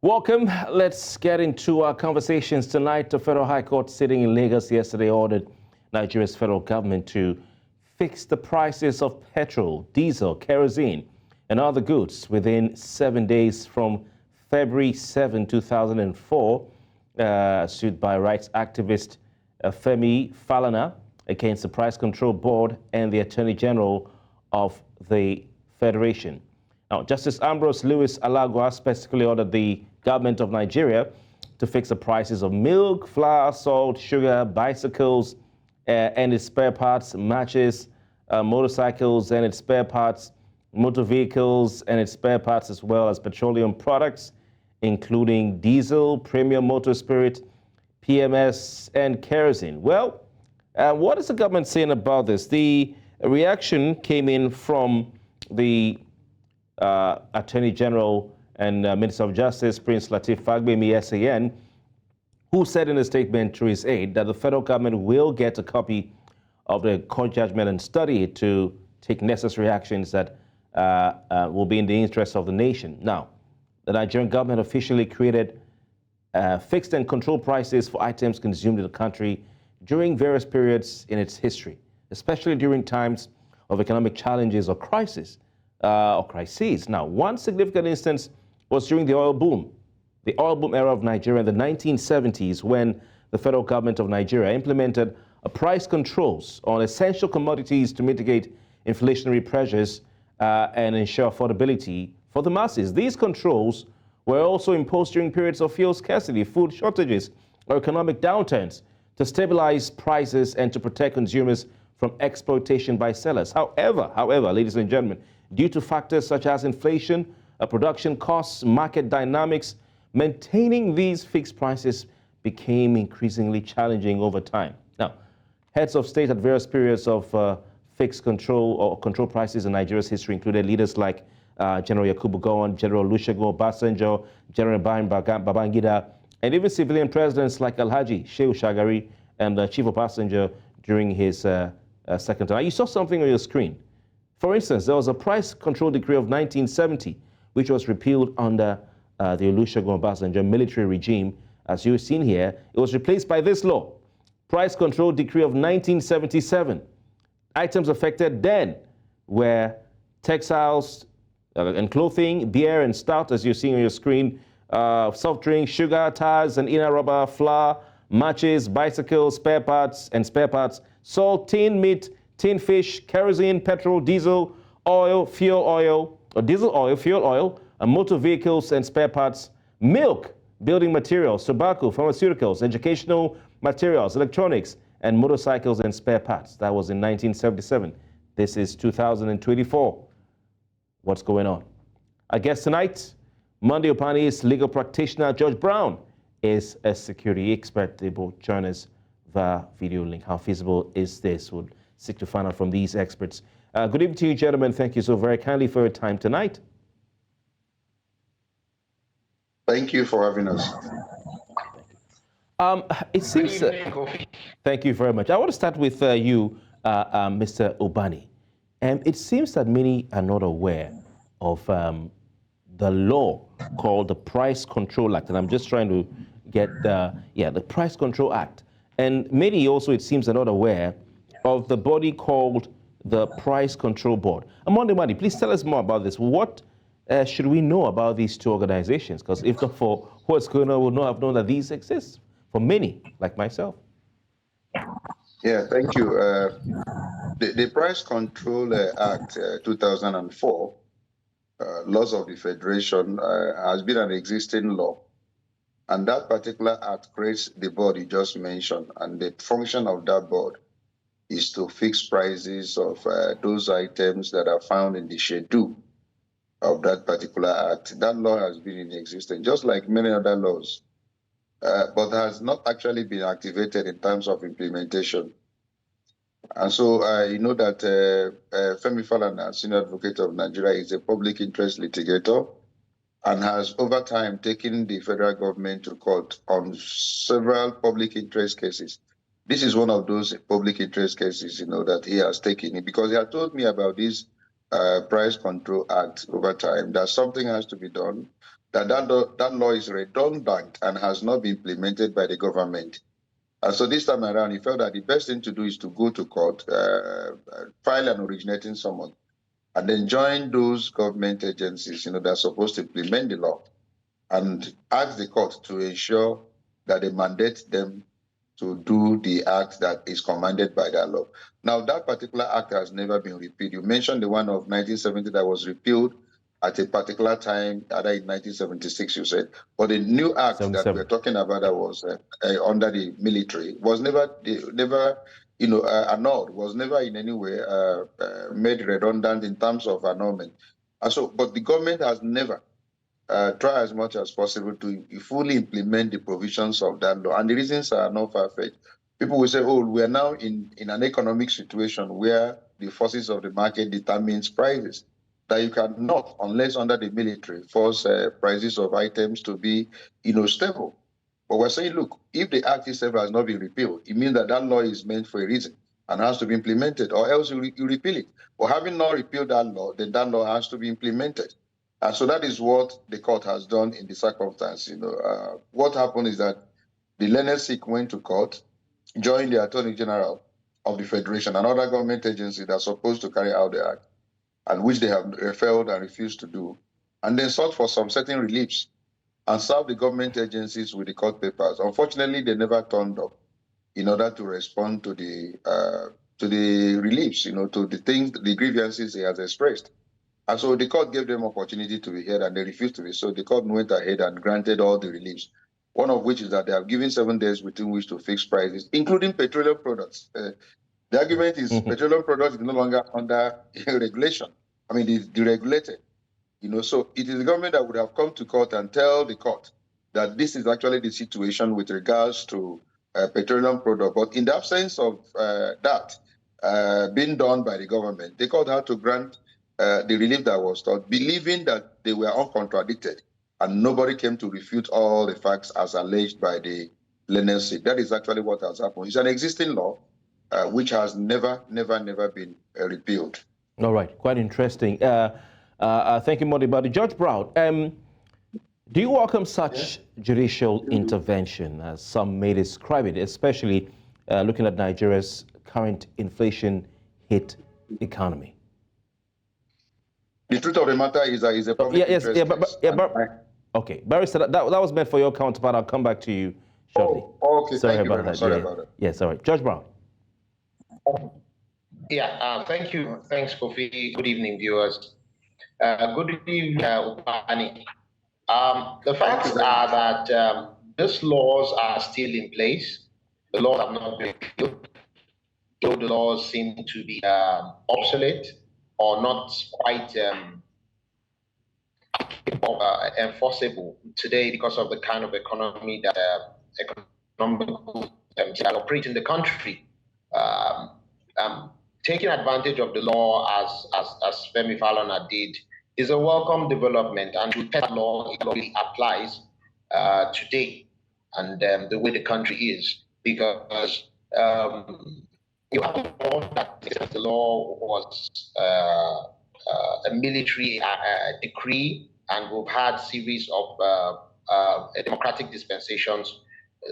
Welcome. Let's get into our conversations tonight. The Federal High Court sitting in Lagos yesterday ordered Nigeria's federal government to fix the prices of petrol, diesel, kerosene, and other goods within 7 days from February 7, 2004, sued by rights activist Femi Falana against the Price Control Board and the Attorney General of the Federation. Now, Justice Ambrose Lewis-Allagoa specifically ordered the government of Nigeria to fix the prices of milk, flour, salt, sugar, bicycles and its spare parts, matches, motorcycles and its spare parts, motor vehicles and its spare parts, as well as petroleum products, including diesel, premium motor spirit, PMS, and kerosene. Well, what is the government saying about this? The reaction came in from the Attorney General and Minister of Justice, Prince Lateef Fagbemi, SAN, who said in a statement to his aide that the federal government will get a copy of the court judgment and study it to take necessary actions that will be in the interest of the nation. Now, the Nigerian government officially created fixed and controlled prices for items consumed in the country during various periods in its history, especially during times of economic challenges or crises. Now, one significant instance was during the oil boom era of Nigeria in the 1970s, when the federal government of Nigeria implemented price controls on essential commodities to mitigate inflationary pressures and ensure affordability for the masses. These controls were also imposed during periods of fuel scarcity, food shortages, or economic downturns to stabilize prices and to protect consumers from exploitation by sellers. However, ladies and gentlemen, due to factors such as inflation, production costs, market dynamics, maintaining these fixed prices became increasingly challenging over time. Now, heads of state at various periods of fixed control or control prices in Nigeria's history included leaders like General Yakubu Gowon, General Olusegun Obasanjo, General Ibrahim Babangida, and even civilian presidents like Alhaji Shehu Shagari and Chief Obasanjo during his second term. You saw something on your screen. For instance, there was a price control decree of 1970, which was repealed under the Olusegun Obasanjo military regime. As you've seen here, it was replaced by this law, Price Control Decree of 1977. Items affected then were textiles and clothing, beer and stout, as you're seeing on your screen, soft drink, sugar, tires and inner rubber, flour, matches, bicycles, spare parts, salt, tin meat, tin fish, kerosene, petrol, diesel, oil, fuel oil, motor vehicles and spare parts, milk, building materials, tobacco, pharmaceuticals, educational materials, electronics, and motorcycles and spare parts. That was in 1977. This is 2024. What's going on? Our guest tonight, Monday Ubani's legal practitioner, George Brown, is a security expert. They both join us via video link. How feasible is this? We'll seek to find out from these experts. Good evening to you, gentlemen. Thank you so very kindly for your time tonight. Thank you for having us. It seems. Thank you very much. I want to start with you, Mr. Ubani. It seems that many are not aware of the law called the Price Control Act, and I'm just trying to get the Price Control Act. And many also, it seems, are not aware of the body called the Price Control Board. Monday Ubani, please tell us more about this. What should we know about these two organizations? Because if not for what's going on, we would not have known that these exist for many, like myself. Yeah, thank you. The Price Control Act 2004, Laws of the Federation, has been an existing law. And that particular act creates the board you just mentioned. And the function of that board is to fix prices of those items that are found in the schedule of that particular act. That law has been in existence, just like many other laws, but has not actually been activated in terms of implementation. And so you know that Femi Falana, Senior Advocate of Nigeria, is a public interest litigator and has over time taken the federal government to court on several public interest cases. This is one of those public interest cases, that he has taken, because he had told me about this Price Control Act over time, that something has to be done that law is redundant and has not been implemented by the government. And so this time around, he felt that the best thing to do is to go to court, file an originating summons, and then join those government agencies, that are supposed to implement the law, and ask the court to ensure that they mandate them to do the act that is commanded by that law. Now, that particular act has never been repealed. You mentioned the one of 1970 that was repealed at a particular time, either in 1976, you said. But the new act that we're talking about that was under the military was never annulled, was never in any way made redundant in terms of annulment. And so, but the government has never try as much as possible to fully implement the provisions of that law. And the reasons are not far-fetched. People will say, oh, we are now in an economic situation where the forces of the market determines prices, that you cannot, unless under the military, force prices of items to be stable. But we're saying, look, if the act itself has not been repealed, it means that that law is meant for a reason and has to be implemented, or else you repeal it. Or having not repealed that law, then that law has to be implemented. And so that is what the court has done in the circumstance. What happened is that the learned Sikh went to court, joined the Attorney General of the Federation, another government agency that's supposed to carry out the act, and which they have failed and refused to do, and then sought for some certain reliefs and served the government agencies with the court papers. Unfortunately, they never turned up in order to respond to the reliefs, to the things, the grievances he has expressed. And so the court gave them opportunity to be heard, and they refused to be. So the court went ahead and granted all the reliefs, one of which is that they have given 7 days within which to fix prices, including petroleum products. The argument is petroleum products is no longer under regulation. I mean, it's deregulated. So it is the government that would have come to court and tell the court that this is actually the situation with regards to petroleum product. But in the absence of that being done by the government, the court had to grant the relief that was sought, believing that they were uncontradicted, and nobody came to refute all the facts as alleged by the learned Sikh. That is actually what has happened. It's an existing law which has never been repealed. All right, quite interesting. Thank you, Monday Ubani. Judge Brown, do you welcome such judicial intervention, as some may describe it, especially looking at Nigeria's current inflation-hit economy? The truth of the matter is that it's a public interest. Okay, Barrister, that was meant for your counterpart. I'll come back to you shortly. Oh, okay. Sorry Thank about you that. Sorry about it. Yes, all right. Judge Brown. Thank you. Thanks, Kofi. Good evening, viewers. Good evening, Ubani. The facts are that these laws are still in place. The laws have not been repealed. The laws seem to be obsolete or not quite enforceable today because of the kind of economy that operate in the country. Taking advantage of the law as Femi Falana did is a welcome development, and with that law, it really applies today and the way the country is, because you have to know that the law was a military decree, and we've had series of democratic dispensations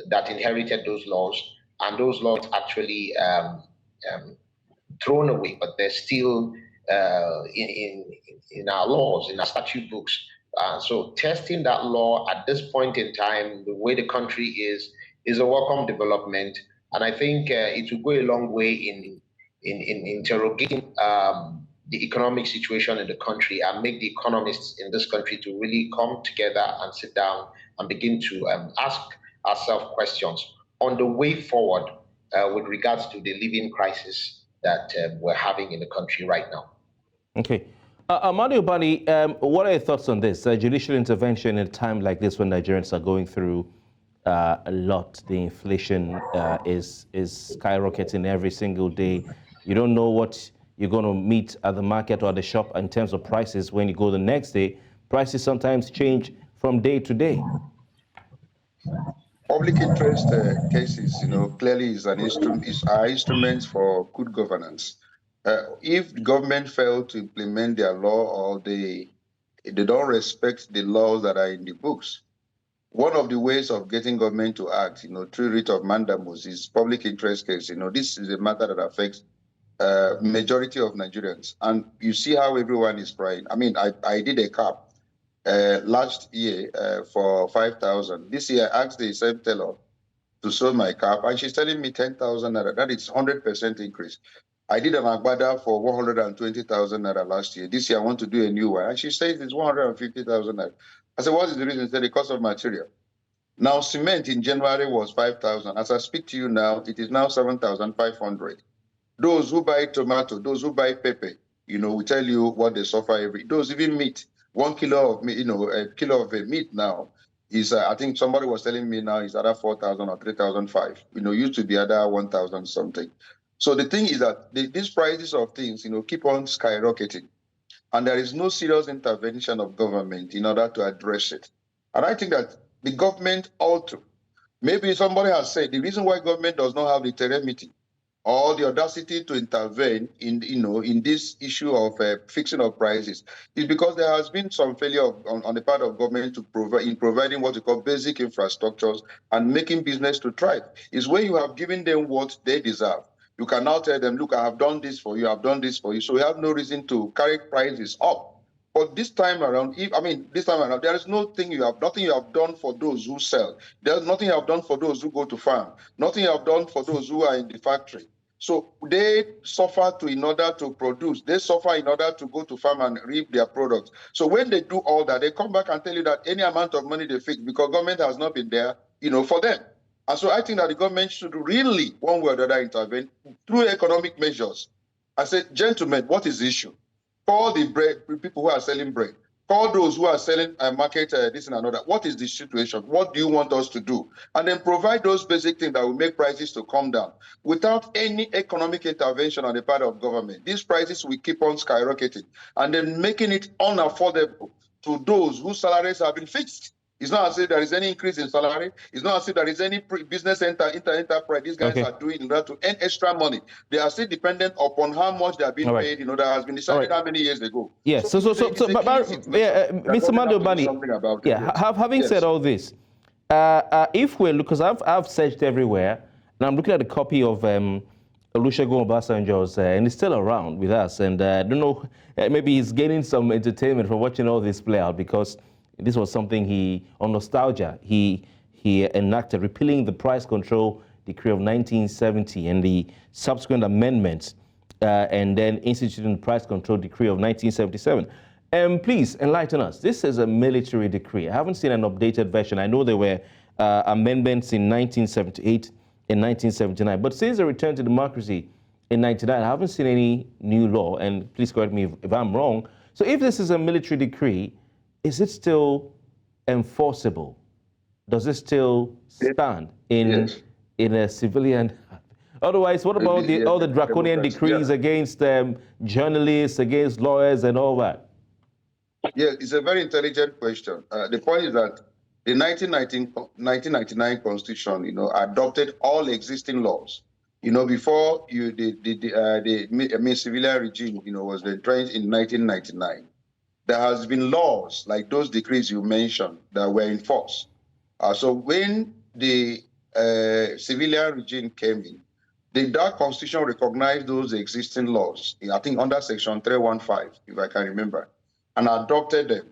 that inherited those laws, and those laws actually thrown away, but they're still in our laws, in our statute books. So testing that law at this point in time, the way the country is a welcome development. And I think it will go a long way in interrogating the economic situation in the country and make the economists in this country to really come together and sit down and begin to ask ourselves questions on the way forward with regards to the living crisis that we're having in the country right now. Okay. Monday Ubani, what are your thoughts on this? Judicial intervention in a time like this when Nigerians are going through a lot. The inflation is skyrocketing every single day. You don't know what you're going to meet at the market or at the shop in terms of prices. When you go the next day, prices sometimes change from day to day. Public interest cases, clearly are instruments for good governance. If the government failed to implement their law, or they They don't respect the laws that are in the books. One of the ways of getting government to act, through writ of mandamus is public interest case. This is a matter that affects majority of Nigerians. And you see how everyone is crying. I mean, I did a cap last year for 5,000. This year, I asked the same teller to sew my cap, and she's telling me 10,000 naira. That is 100% increase. I did an agbada for 120,000 naira last year. This year, I want to do a new one. And she says it's 150,000 naira. I said, what is the reason? She said, the cost of material. Now, cement in January was 5,000. As I speak to you now, it is now 7,500. Those who buy tomato, those who buy pepper, we tell you what they suffer every. Those even meat, 1 kilo of meat, a kilo of meat now is, I think somebody was telling me now is either 4,000 or 3,500. Used to be either 1,000 something. So the thing is that these prices of things, keep on skyrocketing, and there is no serious intervention of government in order to address it. And I think that the government ought to. Maybe somebody has said the reason why government does not have the temerity or the audacity to intervene in this issue of fixing of prices is because there has been some failure on the part of government to providing what we call basic infrastructures and making business to thrive. Is when you have given them what they deserve. You can now tell them, look, I have done this for you, I've done this for you, so we have no reason to carry prices up. But this time around, there is nothing you have done for those who sell. There's nothing you have done for those who go to farm. Nothing you have done for those who are in the factory. So they suffer in order to produce. They suffer in order to go to farm and reap their products. So when they do all that, they come back and tell you that any amount of money they fix because government has not been there, for them. And so I think that the government should really, one way or the other, intervene through economic measures. I said, gentlemen, what is the issue? Call the people who are selling bread. Call those who are selling market this and another. What is the situation? What do you want us to do? And then provide those basic things that will make prices to come down. Without any economic intervention on the part of government, these prices will keep on skyrocketing and then making it unaffordable to those whose salaries have been fixed. It's not as if there is any increase in salary. It's not as if there is any business enterprise these guys are doing in order to earn extra money. They are still dependent upon how much they are being paid. That has been decided how many years ago. Yes. So, Mr. Monday Ubani, having said all this, if we look, because I've searched everywhere, and I'm looking at a copy of Olusegun Obasanjo's, and he's still around with us, and I don't know, maybe he's gaining some entertainment from watching all this play out because this was something on nostalgia, he enacted, repealing the price control decree of 1970 and the subsequent amendments, and then instituting the price control decree of 1977. Please enlighten us. This is a military decree. I haven't seen an updated version. I know there were amendments in 1978 and 1979, but since the return to democracy in 1999, I haven't seen any new law, and please correct me if I'm wrong. So if this is a military decree, is it still enforceable? Does it still stand in a civilian? Otherwise, what about all the draconian decrees against journalists, against lawyers, and all that? Yeah, it's a very intelligent question. The point is that the 1999 Constitution, adopted all existing laws. Before the civilian regime, was entrenched in 1999. There has been laws like those decrees you mentioned that were enforced. So when the civilian regime came in, that constitution recognized those existing laws, I think under section 315, if I can remember, and adopted them.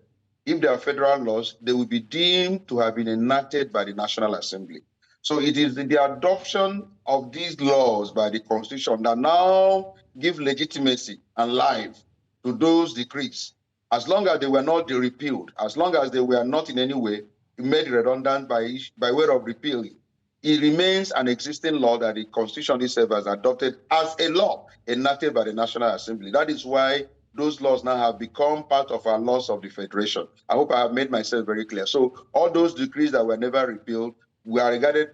If they are federal laws, they will be deemed to have been enacted by the National Assembly. So it is the adoption of these laws by the constitution that now give legitimacy and life to those decrees. As long as they were not repealed, as long as they were not in any way made redundant by way of repealing, it remains an existing law that the Constitution itself has adopted as a law enacted by the National Assembly. That is why those laws now have become part of our laws of the Federation. I hope I have made myself very clear. So all those decrees that were never repealed they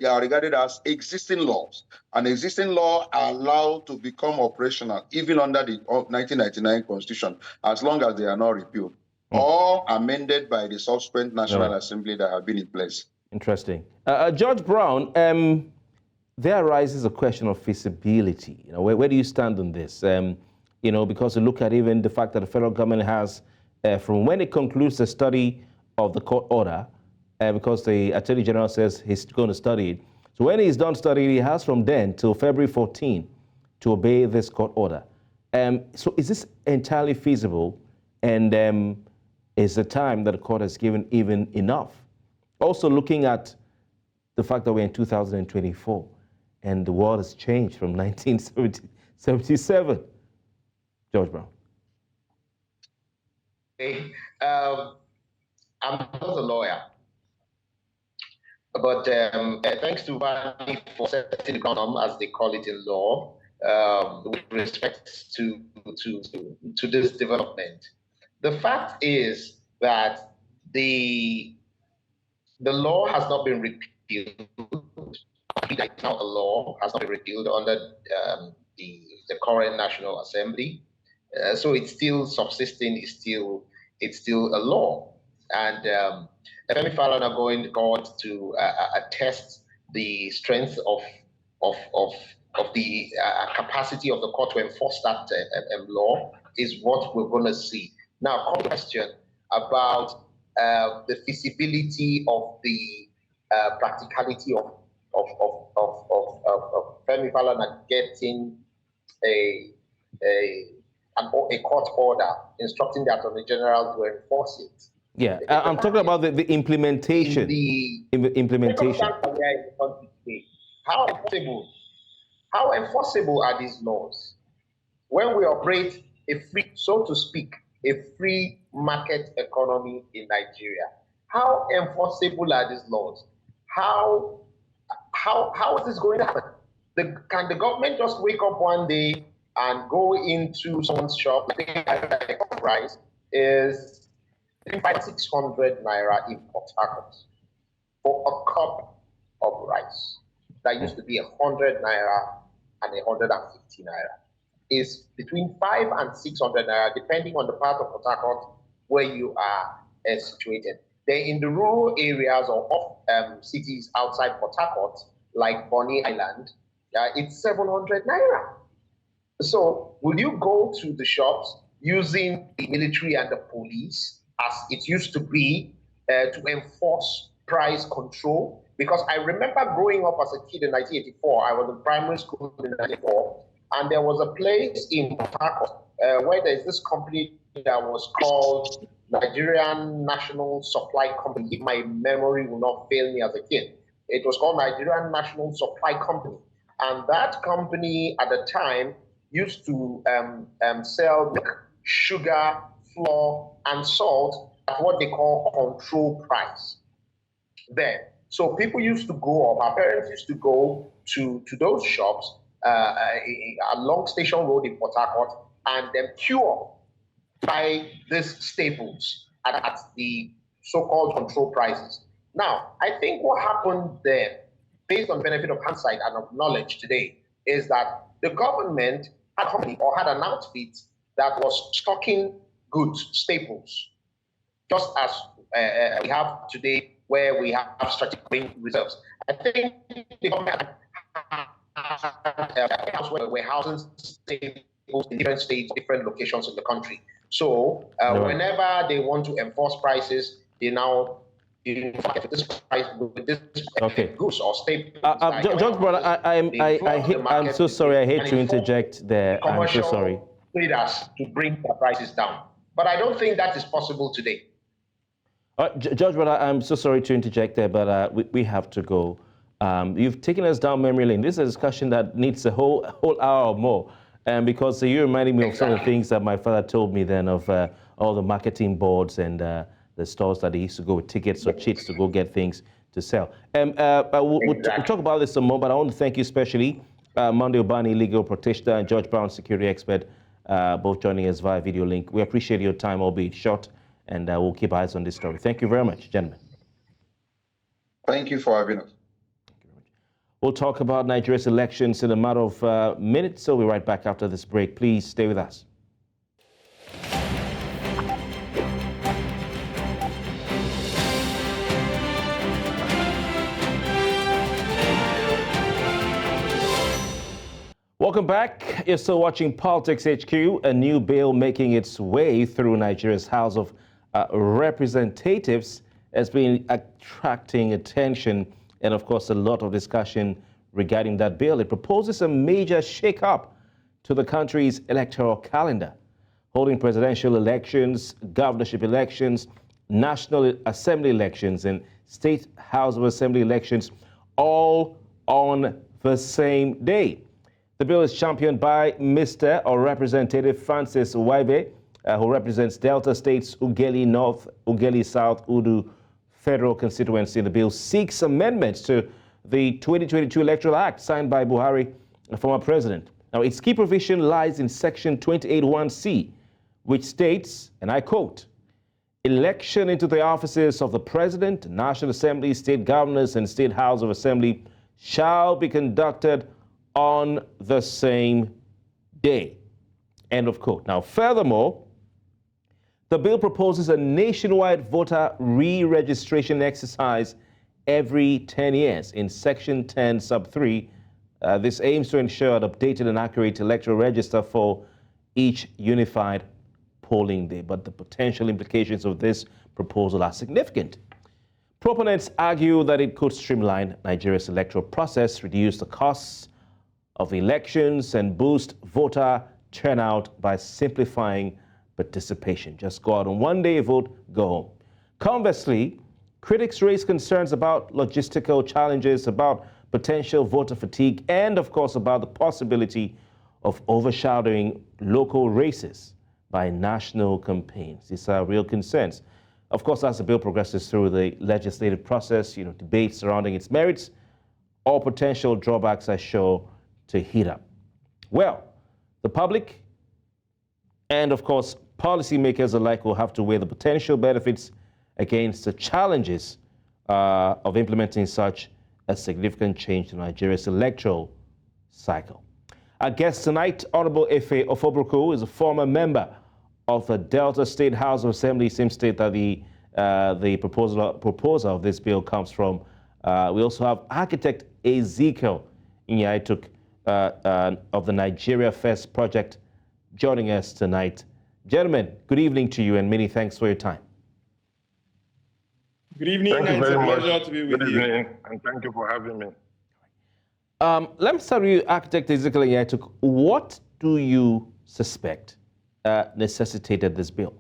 are regarded as existing laws. An existing law are allowed to become operational even under the 1999 Constitution, as long as they are not repealed or amended by the subsequent National Assembly that have been in place. Interesting. Judge Brown, there arises a question of feasibility. Where do you stand on this? Because you look at even the fact that the federal government has from when it concludes the study of the court order, because the Attorney General says he's going to study it. So when he's done studying, he has from then till February 14 to obey this court order. So is this entirely feasible? And is the time that the court has given even enough? Also looking at the fact that we're in 2024 and the world has changed from 1977. George Brown. Hey, I'm not a lawyer, but thanks to Ubani for setting the ground, as they call it in law, with respect to this development. The fact is that the law has not been repealed. It's not a law, has not been repealed under the current National Assembly. So it's still subsisting, it's still a law. And Femi Falana going to court to attest the strength of the capacity of the court to enforce that law is what we're going to see. Now, question about the feasibility of the practicality of Femi Falana getting a court order instructing the Attorney General to enforce it. Yeah, I'm talking about the implementation. Implementation. How enforceable are these laws when we operate a free, so to speak, a free market economy in Nigeria? How enforceable are these laws? How is this going to happen? Can the government just wake up one day and go into someone's shop, like rice is 600 naira in Port Harcourt for a cup of rice that used to be 100 naira and 150 naira. Is between 500 and 600 naira, depending on the part of Port Harcourt where you are situated. Then in the rural areas or cities outside Port Harcourt, like Bonny Island, it's 700 naira. So will you go to the shops using the military and the police, as it used to be, to enforce price control? Because I remember growing up as a kid in 1984, I was in primary school in 1984, and there was a place in Port Harcourt where there's this company that was called Nigerian National Supply Company, if my memory will not fail me as a kid. It was called Nigerian National Supply Company. And that company at the time used to sell milk, sugar, flour, and salt at what they call control price there. So people used to go, or our parents used to go to those shops along Station Road in Port Harcourt and then queue up, buy these staples at the so-called control prices. Now, I think what happened there, based on benefit of hindsight and of knowledge today, is that the government had a company or had an outfit that was stocking goods, staples, just as we have today, where we have strategic grain reserves. I think the government were housing staples in different states, different locations in the country. So whenever they want to enforce prices, they now this price with this goods or staples. George, brother, I'm so sorry. I hate to interject there. I'm so sorry. Traders to bring the prices down, but I don't think that is possible today. George, brother, I'm so sorry to interject there, but we have to go. You've taken us down memory lane. This is a discussion that needs a whole hour or more, because you reminded me of some of the things that my father told me then of all the marketing boards and the stores that he used to go with tickets or cheats to go get things to sell. We'll talk about this some more, but I want to thank you especially, Monday Ubani, legal practitioner, and George Brown, security expert, both joining us via video link. We appreciate your time, albeit short, and we'll keep eyes on this story. Thank you very much, gentlemen. Thank you for having us. We'll talk about Nigeria's elections in a matter of minutes, so we'll be right back after this break. Please stay with us. Welcome back. You're still watching Politics HQ. A new bill making its way through Nigeria's House of Representatives has been attracting attention and, of course, a lot of discussion regarding that bill. It proposes a major shake-up to the country's electoral calendar, holding presidential elections, governorship elections, National Assembly elections, and State House of Assembly elections all on the same day. The bill is championed by Mr. or Representative Francis Waibe, who represents Delta State's Ughelli North, Ughelli South, Udu Federal Constituency. The bill seeks amendments to the 2022 Electoral Act signed by Buhari, the former president. Now, its key provision lies in Section 28(1)(c), which states, and I quote, "Election into the offices of the President, National Assembly, State Governors, and State House of Assembly shall be conducted on the same day." End of quote. Now, furthermore, the bill proposes a nationwide voter re-registration exercise every 10 years. In Section 10, Sub 3, this aims to ensure an updated and accurate electoral register for each unified polling day. But the potential implications of this proposal are significant. Proponents argue that it could streamline Nigeria's electoral process, reduce the costs of elections, and boost voter turnout by simplifying participation. Just go out on one day, vote, go home. Conversely, critics raise concerns about logistical challenges, about potential voter fatigue, and of course about the possibility of overshadowing local races by national campaigns. These are real concerns. Of course, as the bill progresses through the legislative process, debates surrounding its merits, all potential drawbacks are sure to heat up. Well, the public and, of course, policymakers alike will have to weigh the potential benefits against the challenges of implementing such a significant change to Nigeria's electoral cycle. Our guest tonight, Honorable Efe Ofobruku, is a former member of the Delta State House of Assembly, same state that the proposer of this bill comes from. We also have architect Ezekiel Nyaituk of the Nigeria First Project joining us tonight. Gentlemen, good evening to you and many thanks for your time. Good evening. Thank you very much. It's a pleasure to be with you. Good evening, and thank you for having me. Let me start with you, architect Ezekiel Nyaituk. What do you suspect necessitated this bill?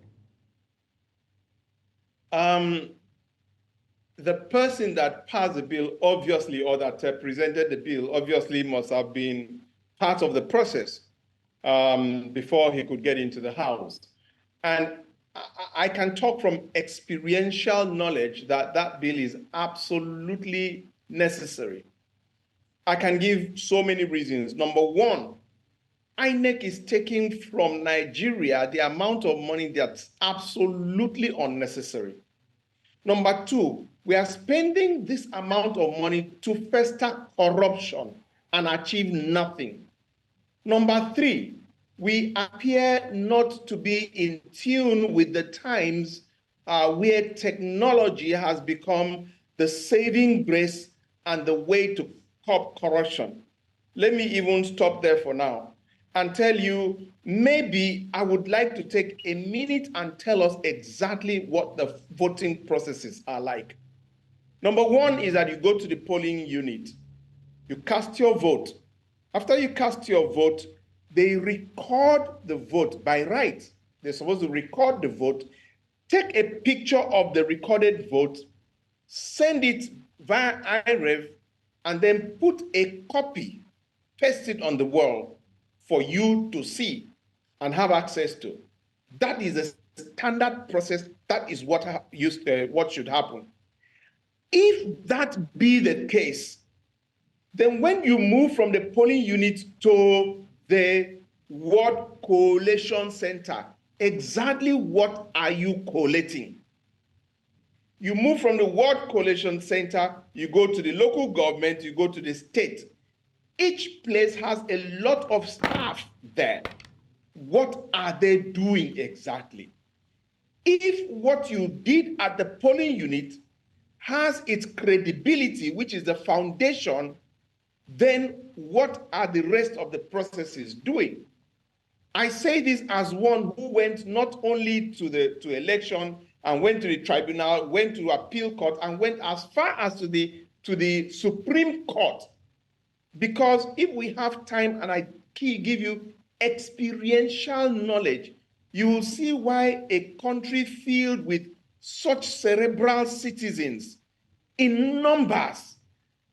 The person that passed the bill, obviously, or that presented the bill, obviously must have been part of the process before he could get into the House. And I can talk from experiential knowledge that that bill is absolutely necessary. I can give so many reasons. Number one, INEC is taking from Nigeria the amount of money that's absolutely unnecessary. Number two, we are spending this amount of money to fester corruption and achieve nothing. Number three, we appear not to be in tune with the times where technology has become the saving grace and the way to curb corruption. Let me even stop there for now and tell you, maybe I would like to take a minute and tell us exactly what the voting processes are like. Number one is that you go to the polling unit, you cast your vote. After you cast your vote, they record the vote by right. They're supposed to record the vote, take a picture of the recorded vote, send it via iRev, and then put a copy, paste it on the wall for you to see and have access to. That is a standard process. That is what should happen. If that be the case, then when you move from the polling unit to the ward collation center, exactly what are you collating? You move from the ward collation center, you go to the local government, you go to the state. Each place has a lot of staff there. What are they doing exactly? If what you did at the polling unit has its credibility, which is the foundation, then what are the rest of the processes doing? I say this as one who went not only to election and went to the tribunal, went to appeal court, and went as far as to the Supreme Court. Because if we have time and I give you experiential knowledge, you will see why a country filled with such cerebral citizens in numbers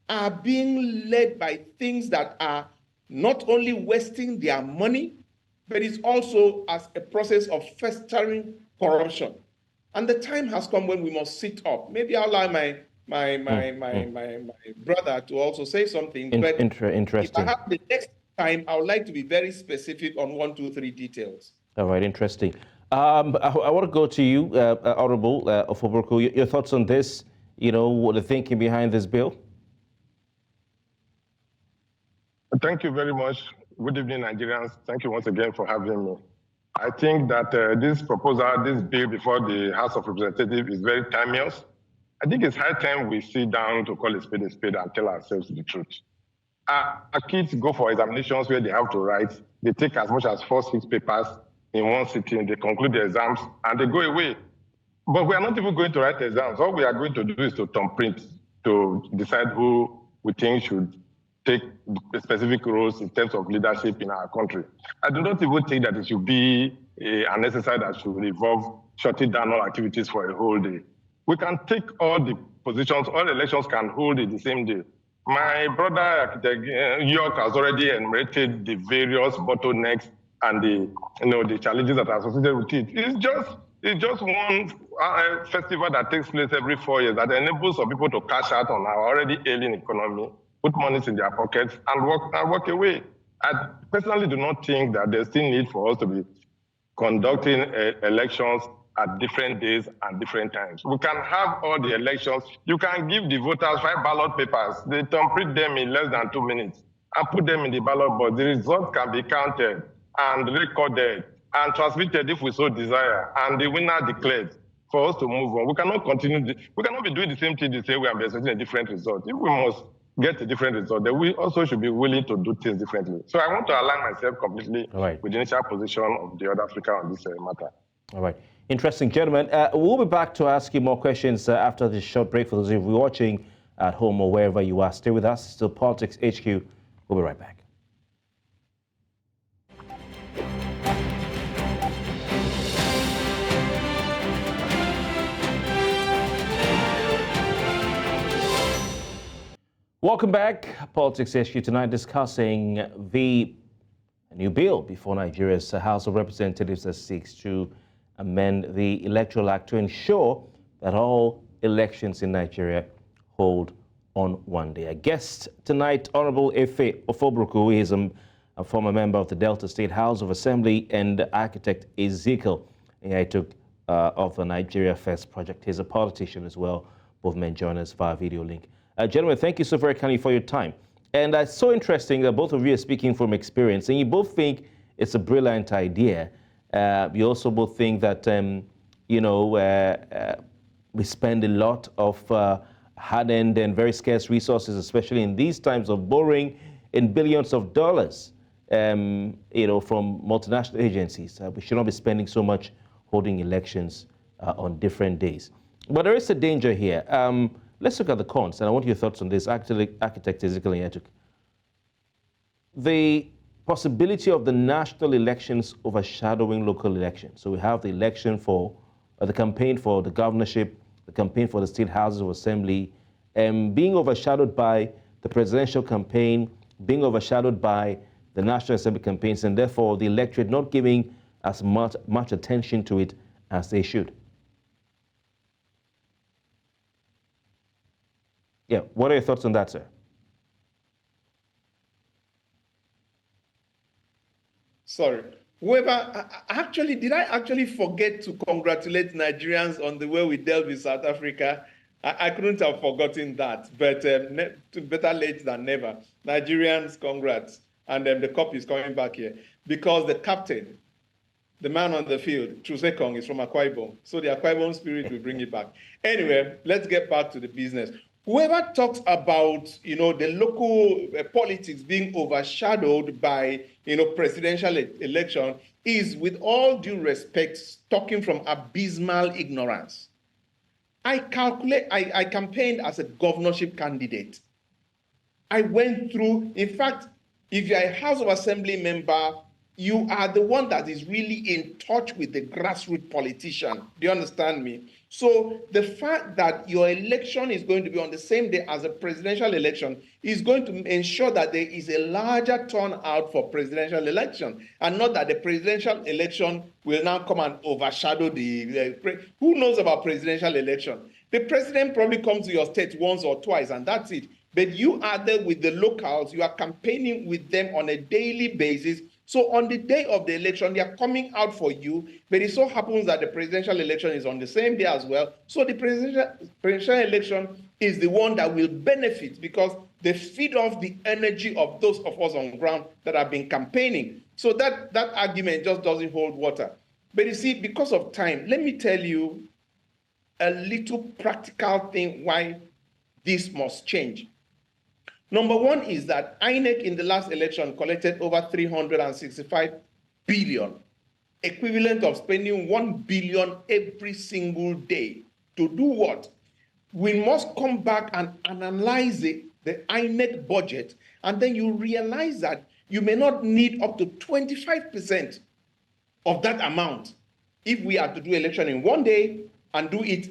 are being led by things that are not only wasting their money, but it's also as a process of festering corruption. And the time has come when we must sit up. Maybe I'll allow my brother to also say something. But interesting. If I have the next time, I would like to be very specific on 1, 2, 3 details. All right, interesting. I want to go to you, Honorable Fagbemi. Your thoughts on this? You know, what the thinking behind this bill? Thank you very much. Good evening, Nigerians. Thank you once again for having me. I think that this proposal, this bill before the House of Representatives is very timeless. I think it's high time we sit down to call a spade and tell ourselves the truth. Our kids go for examinations where they have to write. They take as much as 4, 6 papers in one sitting. They conclude the exams and they go away. But we are not even going to write exams. All we are going to do is to thumbprint to decide who we think should take specific roles in terms of leadership in our country. I do not even think that it should be an exercise that should involve shutting down all activities for a whole day. We can take all the positions, all elections can hold it the same day. My brother, Architect York, has already enumerated the various bottlenecks and the challenges that are associated with it. It's just one festival that takes place every 4 years that enables some people to cash out on our already ailing economy, put monies in their pockets, and walk away. I personally do not think that there's still need for us to be conducting elections at different days and different times. We can have all the elections. You can give the voters 5 ballot papers. They thumbprint them in less than 2 minutes and put them in the ballot box. The results can be counted and recorded and transmitted if we so desire, and the winner declared for us to move on. We cannot continue. We cannot be doing the same thing the same way and be expecting a different result. If we must get a different result, then we also should be willing to do things differently. So I want to align myself completely with the initial position of the other Africa on this matter. All right. Interesting, gentlemen. We'll be back to ask you more questions after this short break. For those of you watching at home or wherever you are, stay with us. Still Politics HQ. We'll be right back. Welcome back. Politics HQ tonight discussing the new bill before Nigeria's House of Representatives that seeks to amend the Electoral Act to ensure that all elections in Nigeria hold on one day. Our guest tonight, Honorable Lateef Fagbemi, who is a former member of the Delta State House of Assembly, and architect Ezekiel Nyaituk of the Nigeria First Project. He's a politician as well. Both men join us via video link. Gentlemen, thank you so very kindly for your time. And it's so interesting that both of you are speaking from experience, and you both think it's a brilliant idea. You also both think that, we spend a lot of hard-earned and very scarce resources, especially in these times of borrowing in billions of dollars, from multinational agencies. We should not be spending so much holding elections on different days. But there is a danger here. Let's look at the cons, and I want your thoughts on this. Architect Ezekiel Nyaituk. The possibility of the national elections overshadowing local elections. So we have the election for the campaign for the governorship, the campaign for the state houses of assembly, being overshadowed by the presidential campaign, being overshadowed by the National Assembly campaigns, and therefore the electorate not giving as much attention to it as they should. Yeah, what are your thoughts on that, sir? Sorry. Did I actually forget to congratulate Nigerians on the way we dealt with South Africa? I couldn't have forgotten that, but better late than never. Nigerians, congrats. And the cup is coming back here. Because the captain, the man on the field, Chusekong, is from Akwa Ibom. So the Akwa Ibom spirit will bring it back. Anyway, let's get back to the business. whoever talks about, the local politics being overshadowed by, presidential election is, with all due respect, talking from abysmal ignorance. I campaigned as a governorship candidate. I went through, in fact, if you're a House of Assembly member, you are the one that is really in touch with the grassroots politician. Do you understand me? So the fact that your election is going to be on the same day as a presidential election is going to ensure that there is a larger turnout for presidential election, and not that the presidential election will now come and overshadow who knows about presidential election? The president probably comes to your state once or twice, and that's it. But you are there with the locals, you are campaigning with them on a daily basis. So on the day of the election, they are coming out for you, but it so happens that the presidential election is on the same day as well. So the presidential election is the one that will benefit, because they feed off the energy of those of us on ground that have been campaigning. So that argument just doesn't hold water. But you see, because of time, let me tell you a little practical thing why this must change. Number one is that INEC in the last election collected over 365 billion, equivalent of spending 1 billion every single day. To do what? We must come back and analyze the INEC budget, and then you realize that you may not need up to 25% of that amount if we are to do election in one day and do it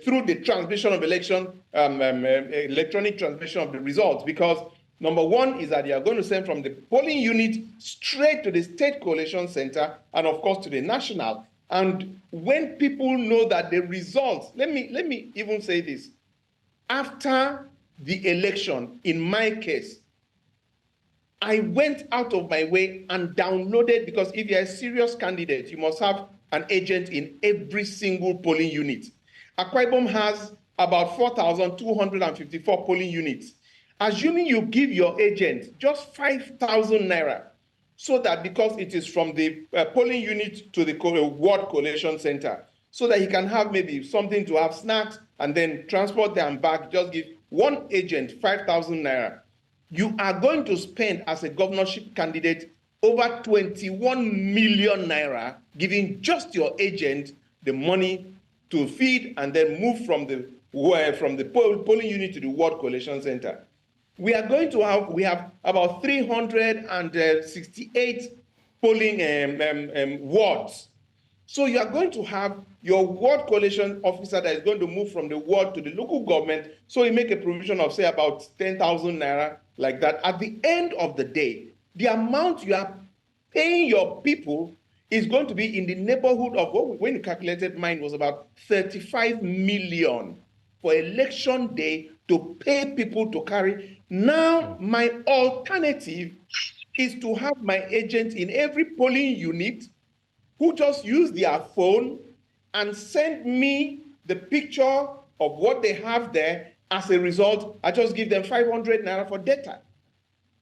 through the transmission of election, electronic transmission of the results. Because number one is that you are going to send from the polling unit straight to the state collation center, and of course to the national. And when people know that the results, let me even say this, after the election, in my case, I went out of my way and downloaded, because if you're a serious candidate, you must have an agent in every single polling unit. Akwa Ibom has about 4,254 polling units. Assuming you give your agent just 5,000 naira, so that because it is from the polling unit to the ward collation center, so that he can have maybe something to have snacks and then transport them back, just give one agent 5,000 naira. You are going to spend as a governorship candidate over 21 million naira, giving just your agent the money to feed and then move from the polling unit to the ward collation center. We have about 368 polling wards. So you are going to have your ward collation officer that is going to move from the ward to the local government. So you make a provision of, say, about 10,000 naira, like that. At the end of the day, the amount you are paying your people is going to be in the neighborhood of, when you calculated, mine was about 35 million for election day to pay people to carry. Now, my alternative is to have my agent in every polling unit who just use their phone and send me the picture of what they have there. As a result, I just give them 500 naira for data.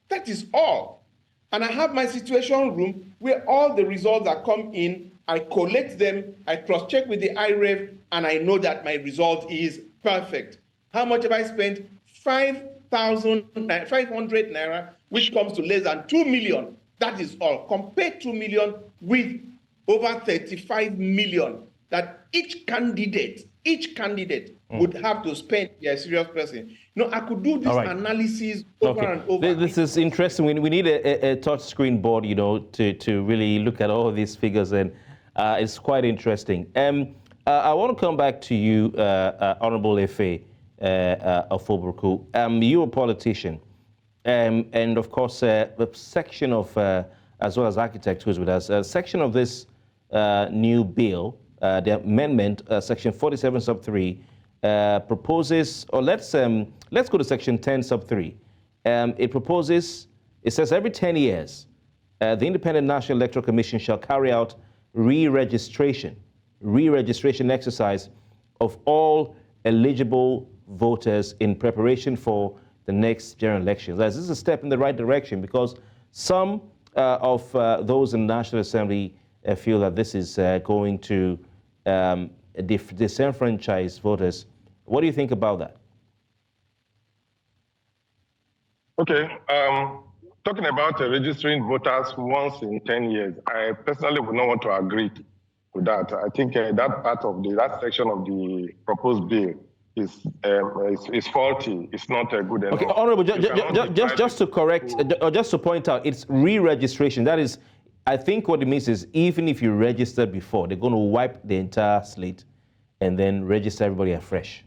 That is all. And I have my situation room where all the results that come in, I collect them, I cross-check with the IREV, and I know that my result is perfect. How much have I spent? 500 naira, which comes to less than 2 million. That is all. Compare 2 million with over 35 million that each candidate would have to spend. You're a serious person. I could do this analysis over and over. This is interesting. We need a touch screen board, to really look at all of these figures, and it's quite interesting. I want to come back to you, Honorable Lateef Fagbemi. You're a politician, and of course, the section of, as well as architect who's with us, a section of this new bill, the amendment, section 47 sub 3, proposes, or let's go to section 10 sub 3. It says every 10 years, the Independent National Electoral Commission shall carry out re-registration exercise of all eligible voters in preparation for the next general elections. This is a step in the right direction, because some of those in the National Assembly feel that this is going to disenfranchise voters. What do you think about that? Okay. Talking about registering voters once in 10 years, I personally would not want to agree to that. I think that part of that section of the proposed bill is faulty. It's not good enough. Okay, Honorable, just to correct, or just to point out, it's re-registration. That is, I think what it means is even if you registered before, they're going to wipe the entire slate and then register everybody afresh.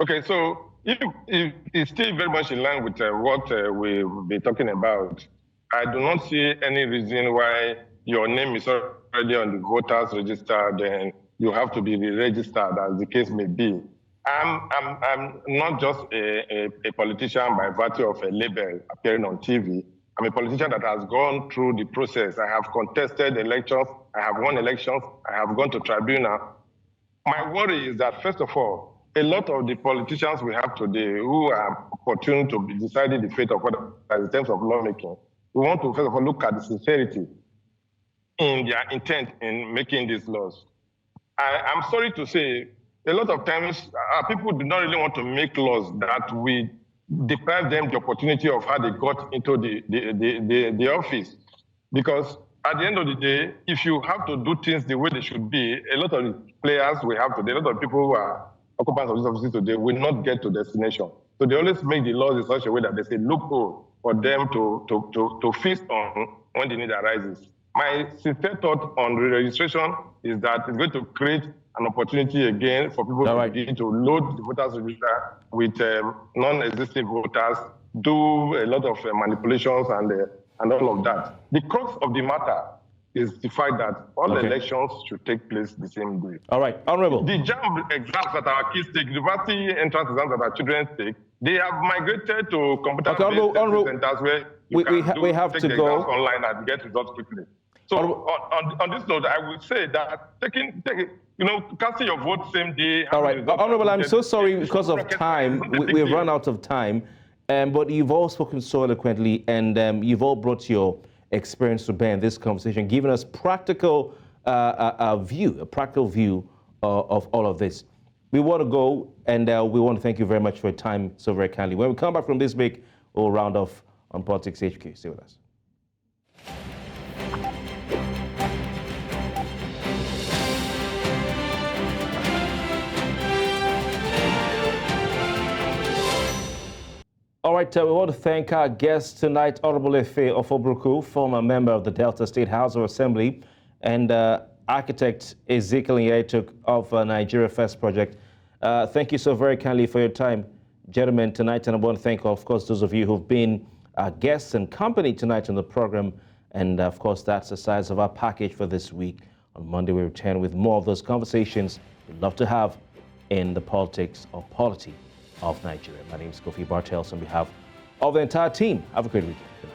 Okay, so if it's still very much in line with what we've been talking about, I do not see any reason why your name is already on the voters register, then you have to be re-registered, as the case may be. I'm not just a politician by virtue of a label appearing on TV. I'm a politician that has gone through the process. I have contested elections. I have won elections. I have gone to tribunal. My worry is that, first of all, a lot of the politicians we have today who are opportune to be deciding the fate of what in terms of lawmaking, we want to first of all look at the sincerity in their intent in making these laws. I'm sorry to say, a lot of times people do not really want to make laws that we deprive them the opportunity of how they got into the office. Because at the end of the day, if you have to do things the way they should be, a lot of the players we have today, a lot of people who are occupants of these offices today will not get to destination. So they always make the laws in such a way that there's a loophole for them to feast on when the need arises. My sincere thought on re-registration is that it's going to create an opportunity again for people to begin to load the voters register with non-existing voters, do a lot of manipulations and all of that. The crux of the matter is the fact that all elections should take place the same day. All right, Honorable. The JAMB exams that our kids take, university entrance exams that our children take, they have migrated to computer-based centers where we have to go online and get results quickly. So on this note, I would say that casting your vote same day. All right, Honorable, I'm so sorry because of time. We've run out of time, but you've all spoken so eloquently, and you've all brought your experience to bear in this conversation, giving us practical view of all of this. We want to go, and we want to thank you very much for your time so very kindly. When we come back from this break, we'll round off on Politics HQ. Stay with us. All right, we want to thank our guest tonight, Honorable Efe Ofobruku, former member of the Delta State House of Assembly, and architect Ezekiel Nyetuk of Nigeria First Project. Thank you so very kindly for your time, gentlemen, tonight. And I want to thank, of course, those of you who've been our guests and company tonight on the program. And, of course, that's the size of our package for this week. On Monday, we return with more of those conversations we'd love to have in the politics or polity of Nigeria. My name is Kofi Bartels on behalf of the entire team. Have a great weekend.